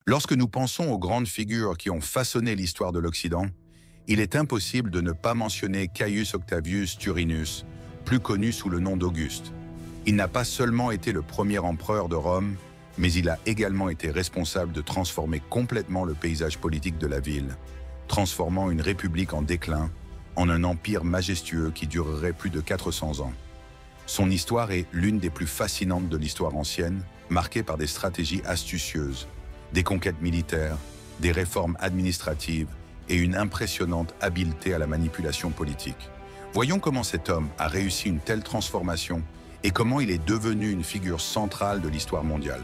Lorsque nous pensons aux grandes figures qui ont façonné l'histoire de l'Occident, il est impossible de ne pas mentionner Caius Octavius Turinus, plus connu sous le nom d'Auguste. Il n'a pas seulement été le premier empereur de Rome, mais il a également été responsable de transformer complètement le paysage politique de la ville, transformant une république en déclin en un empire majestueux qui durerait plus de 400 ans. Son histoire est l'une des plus fascinantes de l'histoire ancienne, marquée par des stratégies astucieuses, des conquêtes militaires, des réformes administratives et une impressionnante habileté à la manipulation politique. Voyons comment cet homme a réussi une telle transformation et comment il est devenu une figure centrale de l'histoire mondiale.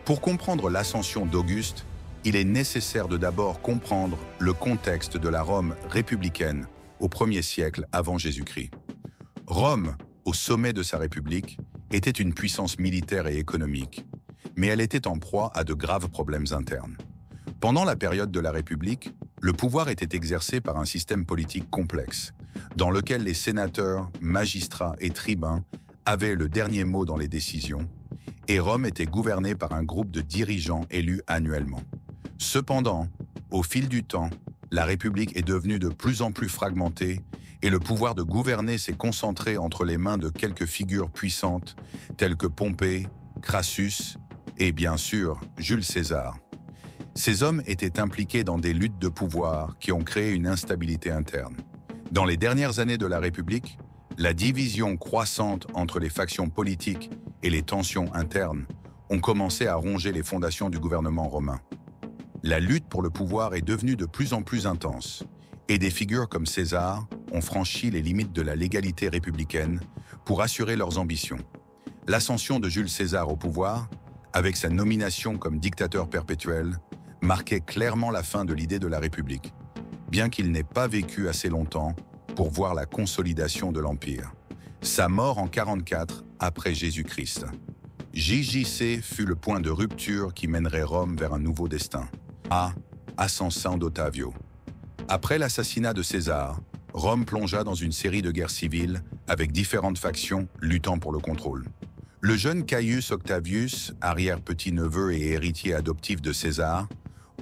Pour comprendre l'ascension d'Auguste, il est nécessaire de d'abord comprendre le contexte de la Rome républicaine au 1er siècle avant Jésus-Christ. Rome, au sommet de sa république, était une puissance militaire et économique, mais elle était en proie à de graves problèmes internes. Pendant la période de la République, le pouvoir était exercé par un système politique complexe, dans lequel les sénateurs, magistrats et tribuns avaient le dernier mot dans les décisions, et Rome était gouvernée par un groupe de dirigeants élus annuellement. Cependant, au fil du temps, la République est devenue de plus en plus fragmentée et le pouvoir de gouverner s'est concentré entre les mains de quelques figures puissantes telles que Pompée, Crassus et bien sûr Jules César. Ces hommes étaient impliqués dans des luttes de pouvoir qui ont créé une instabilité interne. Dans les dernières années de la République, la division croissante entre les factions politiques et les tensions internes ont commencé à ronger les fondations du gouvernement romain. La lutte pour le pouvoir est devenue de plus en plus intense, et des figures comme César ont franchi les limites de la légalité républicaine pour assurer leurs ambitions. L'ascension de Jules César au pouvoir, avec sa nomination comme dictateur perpétuel, marquait clairement la fin de l'idée de la République, bien qu'il n'ait pas vécu assez longtemps pour voir la consolidation de l'Empire. Sa mort en 44 après Jésus-Christ. JJC fut le point de rupture qui mènerait Rome vers un nouveau destin. Ascension d'Ottavio. Après l'assassinat de César, Rome plongea dans une série de guerres civiles avec différentes factions luttant pour le contrôle. Le jeune Caius Octavius, arrière-petit-neveu et héritier adoptif de César,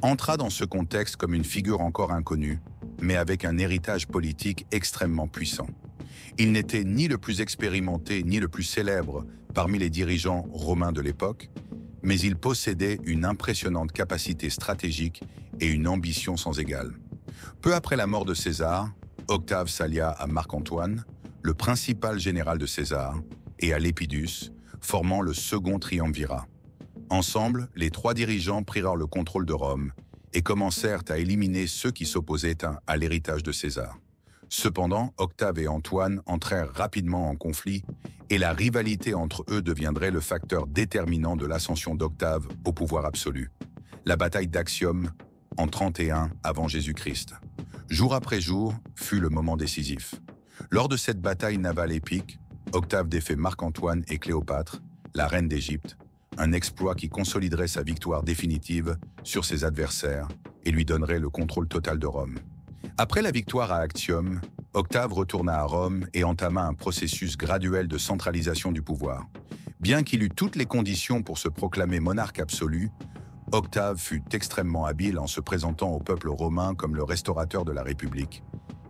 entra dans ce contexte comme une figure encore inconnue, mais avec un héritage politique extrêmement puissant. Il n'était ni le plus expérimenté ni le plus célèbre parmi les dirigeants romains de l'époque, mais il possédait une impressionnante capacité stratégique et une ambition sans égale. Peu après la mort de César, Octave s'allia à Marc-Antoine, le principal général de César, et à Lepidus, formant le second triumvirat. Ensemble, les trois dirigeants prirent le contrôle de Rome et commencèrent à éliminer ceux qui s'opposaient à l'héritage de César. Cependant, Octave et Antoine entrèrent rapidement en conflit et la rivalité entre eux deviendrait le facteur déterminant de l'ascension d'Octave au pouvoir absolu. La bataille d'Actium, en 31 avant Jésus-Christ. Jour après jour, fut le moment décisif. Lors de cette bataille navale épique, Octave défait Marc-Antoine et Cléopâtre, la reine d'Égypte, un exploit qui consoliderait sa victoire définitive sur ses adversaires et lui donnerait le contrôle total de Rome. Après la victoire à Actium, Octave retourna à Rome et entama un processus graduel de centralisation du pouvoir. Bien qu'il eût toutes les conditions pour se proclamer monarque absolu, Octave fut extrêmement habile en se présentant au peuple romain comme le restaurateur de la République,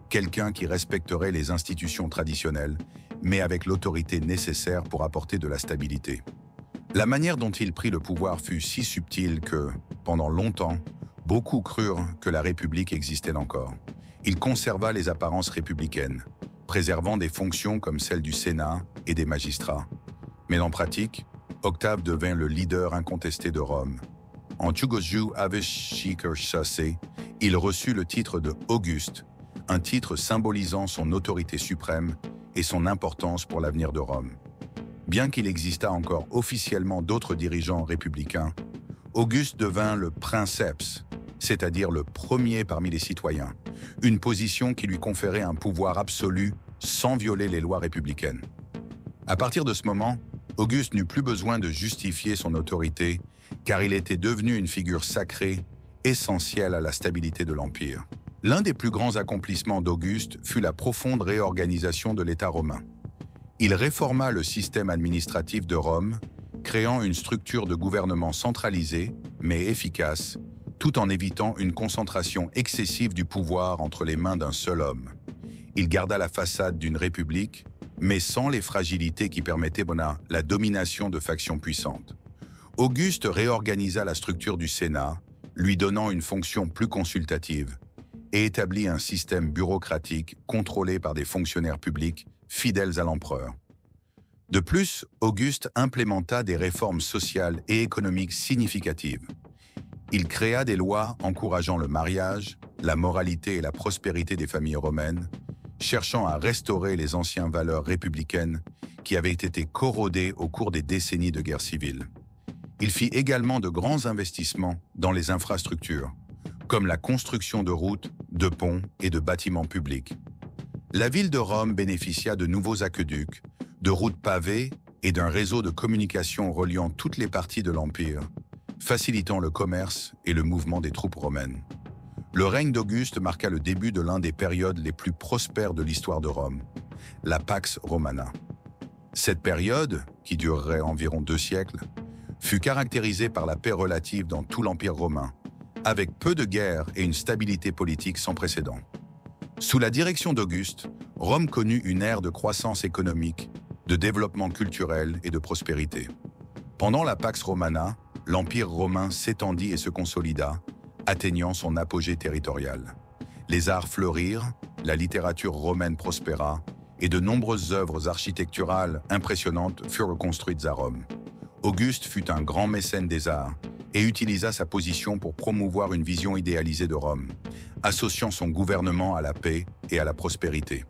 quelqu'un qui respecterait les institutions traditionnelles, mais avec l'autorité nécessaire pour apporter de la stabilité. La manière dont il prit le pouvoir fut si subtile que, pendant longtemps, beaucoup crurent que la République existait encore. Il conserva les apparences républicaines, préservant des fonctions comme celles du Sénat et des magistrats. Mais en pratique, Octave devint le leader incontesté de Rome. En Tugoju Aveshikersase, il reçut le titre de Auguste, un titre symbolisant son autorité suprême et son importance pour l'avenir de Rome. Bien qu'il exista encore officiellement d'autres dirigeants républicains, Auguste devint le princeps, c'est-à-dire le premier parmi les citoyens, une position qui lui conférait un pouvoir absolu sans violer les lois républicaines. À partir de ce moment, Auguste n'eut plus besoin de justifier son autorité, car il était devenu une figure sacrée, essentielle à la stabilité de l'Empire. L'un des plus grands accomplissements d'Auguste fut la profonde réorganisation de l'État romain. Il réforma le système administratif de Rome créant une structure de gouvernement centralisée, mais efficace, tout en évitant une concentration excessive du pouvoir entre les mains d'un seul homme. Il garda la façade d'une république, mais sans les fragilités qui permettaient la domination de factions puissantes. Auguste réorganisa la structure du Sénat, lui donnant une fonction plus consultative, et établit un système bureaucratique contrôlé par des fonctionnaires publics fidèles à l'empereur. De plus, Auguste implémenta des réformes sociales et économiques significatives. Il créa des lois encourageant le mariage, la moralité et la prospérité des familles romaines, cherchant à restaurer les anciennes valeurs républicaines qui avaient été corrodées au cours des décennies de guerre civile. Il fit également de grands investissements dans les infrastructures, comme la construction de routes, de ponts et de bâtiments publics. La ville de Rome bénéficia de nouveaux aqueducs, de routes pavées et d'un réseau de communication reliant toutes les parties de l'Empire, facilitant le commerce et le mouvement des troupes romaines. Le règne d'Auguste marqua le début de l'une des périodes les plus prospères de l'histoire de Rome, la Pax Romana. Cette période, qui durerait environ 2 siècles, fut caractérisée par la paix relative dans tout l'Empire romain, avec peu de guerres et une stabilité politique sans précédent. Sous la direction d'Auguste, Rome connut une ère de croissance économique, de développement culturel et de prospérité. Pendant la Pax Romana, l'Empire romain s'étendit et se consolida, atteignant son apogée territorial. Les arts fleurirent, la littérature romaine prospéra, et de nombreuses œuvres architecturales impressionnantes furent construites à Rome. Auguste fut un grand mécène des arts et utilisa sa position pour promouvoir une vision idéalisée de Rome, associant son gouvernement à la paix et à la prospérité.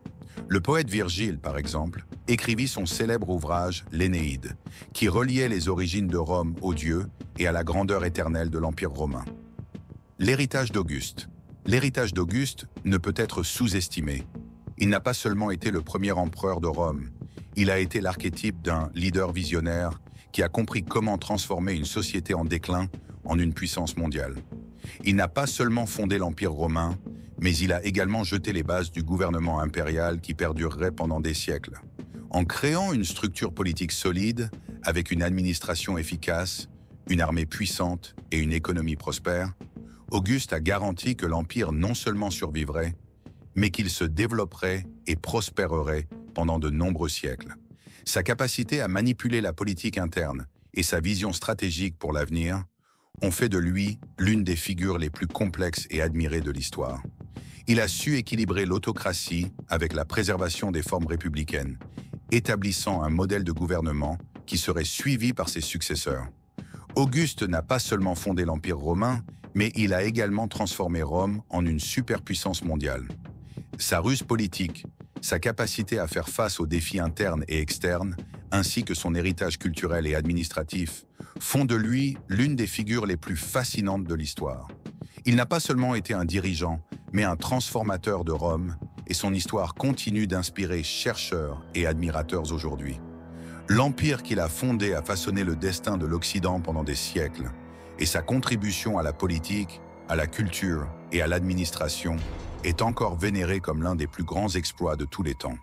Le poète Virgile, par exemple, écrivit son célèbre ouvrage « L'Énéide », qui reliait les origines de Rome aux dieux et à la grandeur éternelle de l'Empire romain. L'héritage d'Auguste. L'héritage d'Auguste ne peut être sous-estimé. Il n'a pas seulement été le premier empereur de Rome, il a été l'archétype d'un leader visionnaire qui a compris comment transformer une société en déclin en une puissance mondiale. Il n'a pas seulement fondé l'Empire romain, mais il a également jeté les bases du gouvernement impérial qui perdurerait pendant des siècles. En créant une structure politique solide, avec une administration efficace, une armée puissante et une économie prospère, Auguste a garanti que l'Empire non seulement survivrait, mais qu'il se développerait et prospérerait pendant de nombreux siècles. Sa capacité à manipuler la politique interne et sa vision stratégique pour l'avenir ont fait de lui l'une des figures les plus complexes et admirées de l'histoire. Il a su équilibrer l'autocratie avec la préservation des formes républicaines, établissant un modèle de gouvernement qui serait suivi par ses successeurs. Auguste n'a pas seulement fondé l'Empire romain, mais il a également transformé Rome en une superpuissance mondiale. Sa ruse politique, sa capacité à faire face aux défis internes et externes, ainsi que son héritage culturel et administratif, font de lui l'une des figures les plus fascinantes de l'histoire. Il n'a pas seulement été un dirigeant, mais un transformateur de Rome, et son histoire continue d'inspirer chercheurs et admirateurs aujourd'hui. L'empire qu'il a fondé a façonné le destin de l'Occident pendant des siècles, et sa contribution à la politique, à la culture et à l'administration est encore vénérée comme l'un des plus grands exploits de tous les temps.